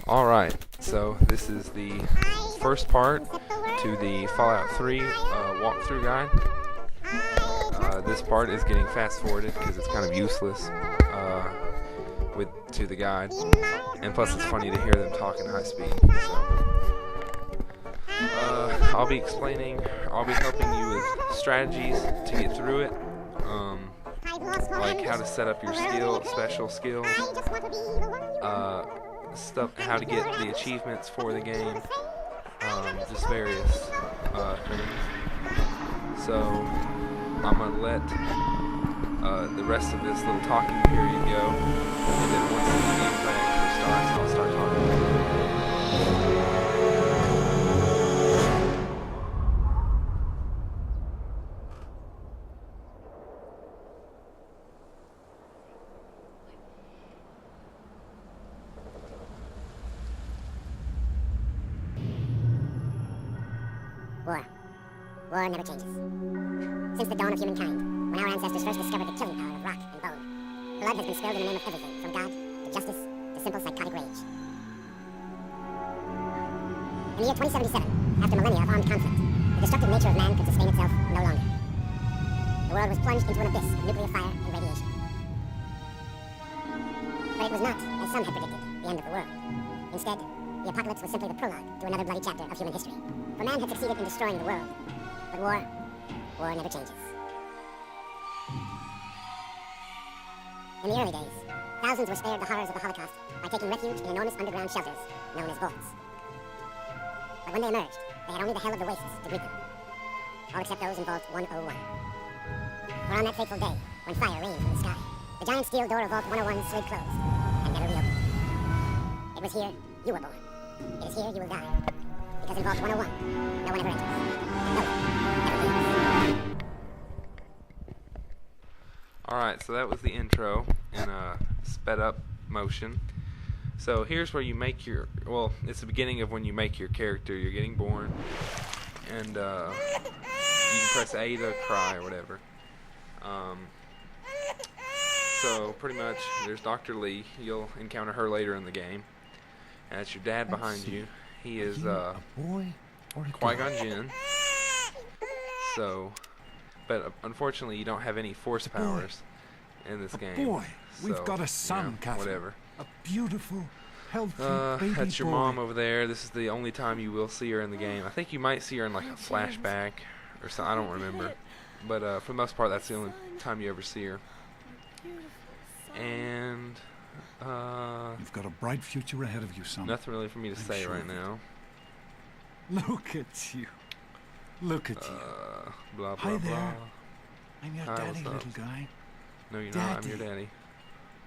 Alright, so this is the first part to the Fallout 3 walkthrough guide. This part is getting fast forwarded because it's kind of useless to the guide, and plus it's funny to hear them talk in high speed. So I'll be helping you with strategies to get through it, like how to set up your special skills, stuff, how to get the achievements for the game, just various things. So I'm gonna let the rest of this little talking period go, and then once the gameplay actually starts, I'll start talking. War never changes. Since the dawn of humankind, when our ancestors first discovered the killing power of rock and bone, blood has been spilled in the name of everything, from God to justice to simple psychotic rage. In the year 2077, after millennia of armed conflict, the destructive nature of man could sustain itself no longer. The world was plunged into an abyss of nuclear fire and radiation. But it was not, as some had predicted, the end of the world. Instead, the apocalypse was simply the prologue to another bloody chapter of human history. For man had succeeded in destroying the world, but war never changes. In the early days, thousands were spared the horrors of the Holocaust by taking refuge in enormous underground shelters known as vaults. But when they emerged, they had only the hell of the wastes to greet them. All except those in Vault 101. For on that fateful day, when fire rained from the sky, the giant steel door of Vault 101 slid closed and never reopened. It was here you were born. It is here you will die. Because in Vault 101, no one ever enters. No one ever leaves. Alright, so that was the intro in a sped up motion. So here's where you make your, well, it's the beginning of when you make your character. You're getting born, and you can press A to cry or whatever. So pretty much there's Dr. Lee. You'll encounter her later in the game. And that's your dad behind you. He is a boy or a Qui-Gon Jinn. So, but unfortunately you don't have any force powers in this game. Boy, we've so, got a son, Catherine. whatever. A beautiful, healthy baby That's your boy. mom over there. This is the only time you will see her in the game. I think you might see her in like a flashback or something. I don't remember. But for the most part, that's the only time you ever see her. And You've got a bright future ahead of you, son. nothing really for me to say sure right of it. now. Look at you. Look at you. Blah, blah, Hi there. blah. I'm your Hi, daddy, what's up? little guy. No, you're not. I'm your Daddy. daddy.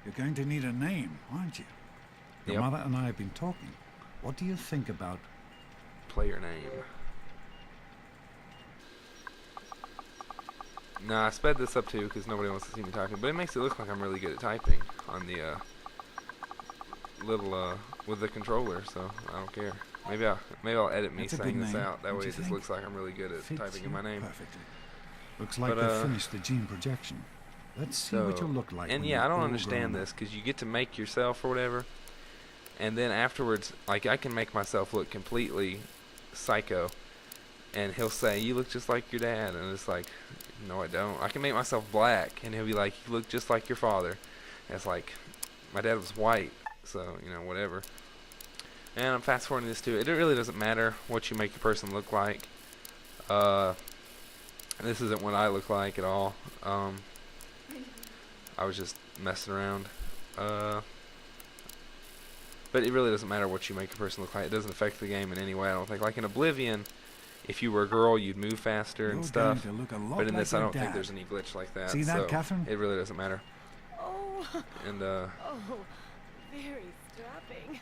You're going to need a name, aren't you? Your Yep. mother and I have been talking. What do you think about... Play your name. Nah, I sped this up too because nobody wants to see me typing, but it makes it look like I'm really good at typing on the little with the controller, so I don't care. Maybe I'll edit me That's a saying good this name, out. That don't way you it just think? looks like I'm really good at Fits typing in you my name. perfectly. Looks like But, they've finished the gene projection. Let's see So, what you'll look like. and when yeah, you're I don't all understand grown this because you get to make yourself or whatever, and then afterwards, like I can make myself look completely psycho, and he'll say, "You look just like your dad," and it's like, no, I don't. I can make myself black, and he'll be like, "You look just like your father." And it's like, my dad was white, so you know, whatever. And I'm fast forwarding this too. It really doesn't matter what you make your person look like. This isn't what I look like at all. I was just messing around. But it really doesn't matter what you make a person look like. It doesn't affect the game in any way, I don't think. Like in Oblivion, if you were a girl, you'd move faster You're and stuff. going to look a lot But in like this, I your don't think dad. there's any glitch like that. See that, so Catherine? it really doesn't matter. Oh, And very strapping.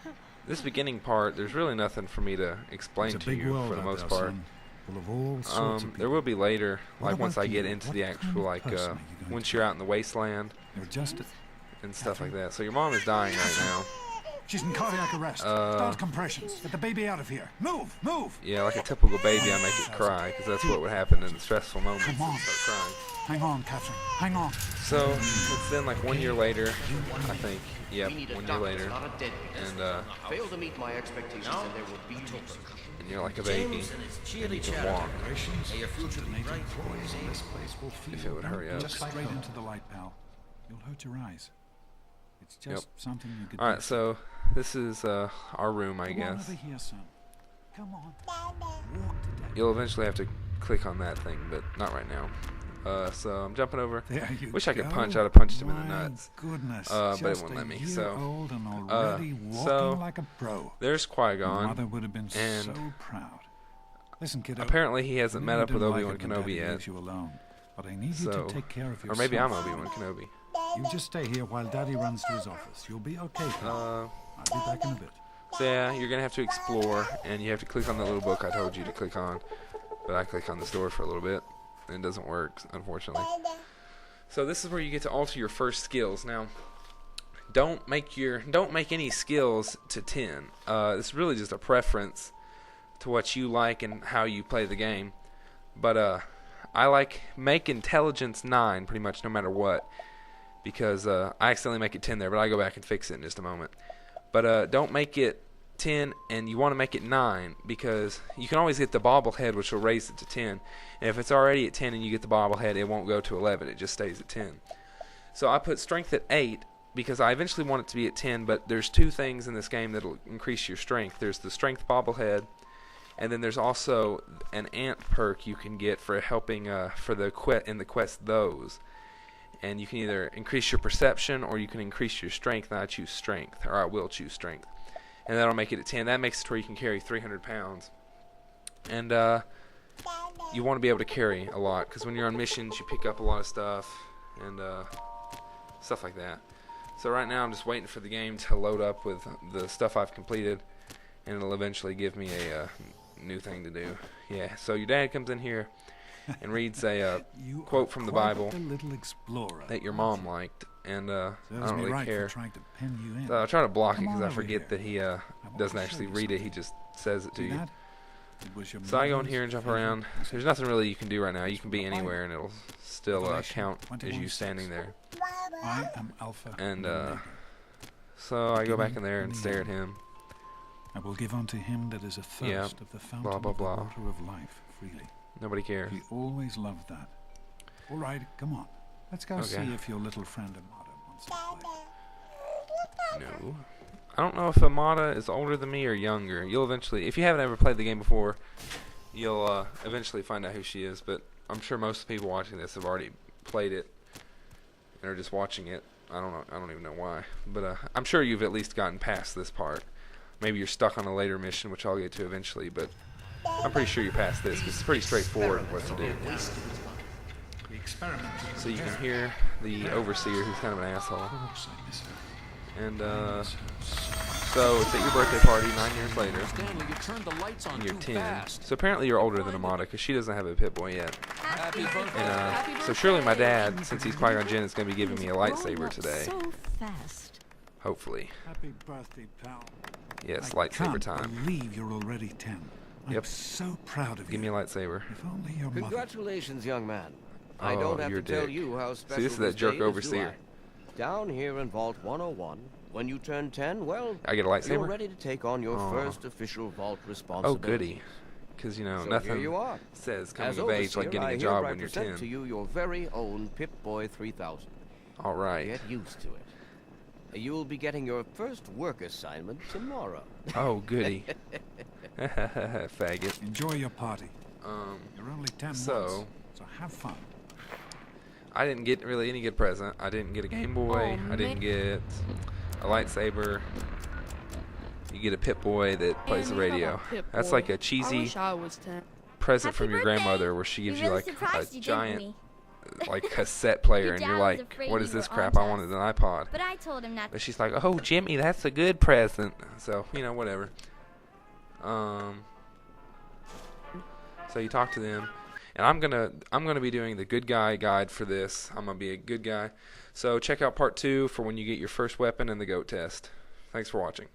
this beginning part, there's really nothing for me to explain It's a to big you world for the out most there, part. son, full of all sorts of There people. will be later, What like once about I get you? into What the kind actual, of like, person are you going to once be? you're out in the wasteland You're just and stuff like Catherine? that. So your mom is dying right now. She's in cardiac arrest. Start compressions. Get the baby out of here. Move, move. Yeah, like a typical baby, I make it cry, because that's what would happen in the stressful moments. Come on. Start crying. Hang on, Catherine. Hang on. So it's then like 1 year later, I think. Yep, 1 year later, and Fail to meet my expectations, and there will be no. and you're like a baby, and you can walk Your future native employees in this place will feel. if it would hurry up. Just straight into the light, pal. You'll hurt your eyes. It's just something you could All do. right, so this is our room, I Come on guess. over here, son. Come on. Walk to Dad. You'll eventually have to click on that thing, but not right now. So I'm jumping over. There you Wish I could go. punch. I'd have punched him in the My nuts. Goodness. But it Just won't a let me, year so, old and already walking so like a pro. There's Your Qui-Gon. mother would have been and so proud. Listen, kiddo. Apparently he hasn't I met really up with don't like Obi-Wan it when Kenobi Daddy yet. leaves you alone, but I need So, you to take care of or yourself. maybe I'm Obi-Wan Kenobi. You just stay here while Daddy runs to his office. You'll be okay. Pal. I'll be back in a bit. So yeah, you're gonna have to explore, and you have to click on that little book I told you to click on. But I click on this door for a little bit, and it doesn't work, unfortunately. So this is where you get to alter your first skills. Now, don't make any skills to 10. It's really just a preference to what you like and how you play the game. But I like make intelligence 9 pretty much no matter what, because I accidentally make it 10 there, but I go back and fix it in just a moment. But don't make it 10, and you want to make it 9 because you can always get the bobblehead, which will raise it to 10. And if it's already at 10 and you get the bobblehead, it won't go to 11. It just stays at 10. So I put strength at 8 because I eventually want it to be at 10, but there's two things in this game that'll increase your strength. There's the strength bobblehead, and then there's also an ant perk you can get for helping for the in the quest those. And you can either increase your perception or you can increase your strength, and I choose strength, or I will choose strength. And that'll make it at 10. That makes it where you can carry 300 pounds. And you want to be able to carry a lot, because when you're on missions, you pick up a lot of stuff and stuff like that. So right now I'm just waiting for the game to load up with the stuff I've completed, and it'll eventually give me a new thing to do. Yeah, so your dad comes in here and reads a You quote are from the quite Bible a little explorer. that your mom liked, and I Serves don't me really right care. for trying to pin you in. So I try to block it Come because on I over forget here. that he want doesn't to actually show you read it. He something. just says it to See you. that? It was your So I go in mother's here and jump favorite around. possession. There's nothing really you can do right now. You can be Bible. anywhere and it'll still Revelation count as 21:6. you standing there. I am Alpha And Omega. so I go back Beginning in there and and the stare at end. him. I will give unto him that is athirst Yeah, of the fountain blah, blah, of the blah. water of life freely. Nobody cares. He always loved that. All right, come on. Let's go Okay. see if your little friend Amada wants to play. No. I don't know if Amada is older than me or younger. You'll eventually, if you haven't ever played the game before, you'll eventually find out who she is. But I'm sure most people watching this have already played it and are just watching it. I don't know. I don't even know why. But I'm sure you've at least gotten past this part. Maybe you're stuck on a later mission, which I'll get to eventually. But I'm pretty sure you're past this because it's pretty straightforward what to do. The experiment. So you can hear the overseer, who's kind of an asshole. And so it's at your birthday party 9 years later. Stanley, you turned the lights on And you're too 10. fast. So apparently you're older than Amada because she doesn't have a Pip-Boy yet. Happy birthday. And so surely my dad, since he's Qui-Gon Jinn, is going to be giving me a lightsaber today. So fast. Hopefully. Happy birthday, pal. Yes, I lightsaber can't time. believe you're already 10. I'm Yep. so proud of you. Give me a lightsaber. If only your mother. Congratulations, young man. I Oh, don't have you're to a tell dick. you how special this is that jerk day is, do overseer. I? Down here in Vault 101, when you turn 10, well, I get a you're lightsaber? ready to take on your Aw. first official Vault Oh, responsibility. goody. Because, you know, So nothing here you are. says coming As of age like overseer, getting I a job hereby when you're present to 10. you your very own Pip-Boy 3000. All right. Get used to it. You'll be getting your first work assignment tomorrow. Oh, goody. Faggot. Enjoy your party. Um, You're only 10 So- once, so have fun. I didn't get really any good present. I didn't get a Game Boy. Oh, I didn't man. get a lightsaber. You get a Pip-Boy that plays the Man, how radio. about Pip-Boy? That's like a I cheesy wish I was 10. present Happy from your birthday. grandmother where she gives You you really like a surprised you, didn't giant we? like cassette player, Your and dad you're was like, afraid what you is this were crap? I onto wanted us. an iPod. But I told him not But to. she's like, oh, Jimmy, that's a good present. So, you know, whatever. So you talk to them, and I'm gonna be doing the good guy guide for this. I'm gonna be a good guy. So check out part 2 for when you get your first weapon and the goat test. Thanks for watching.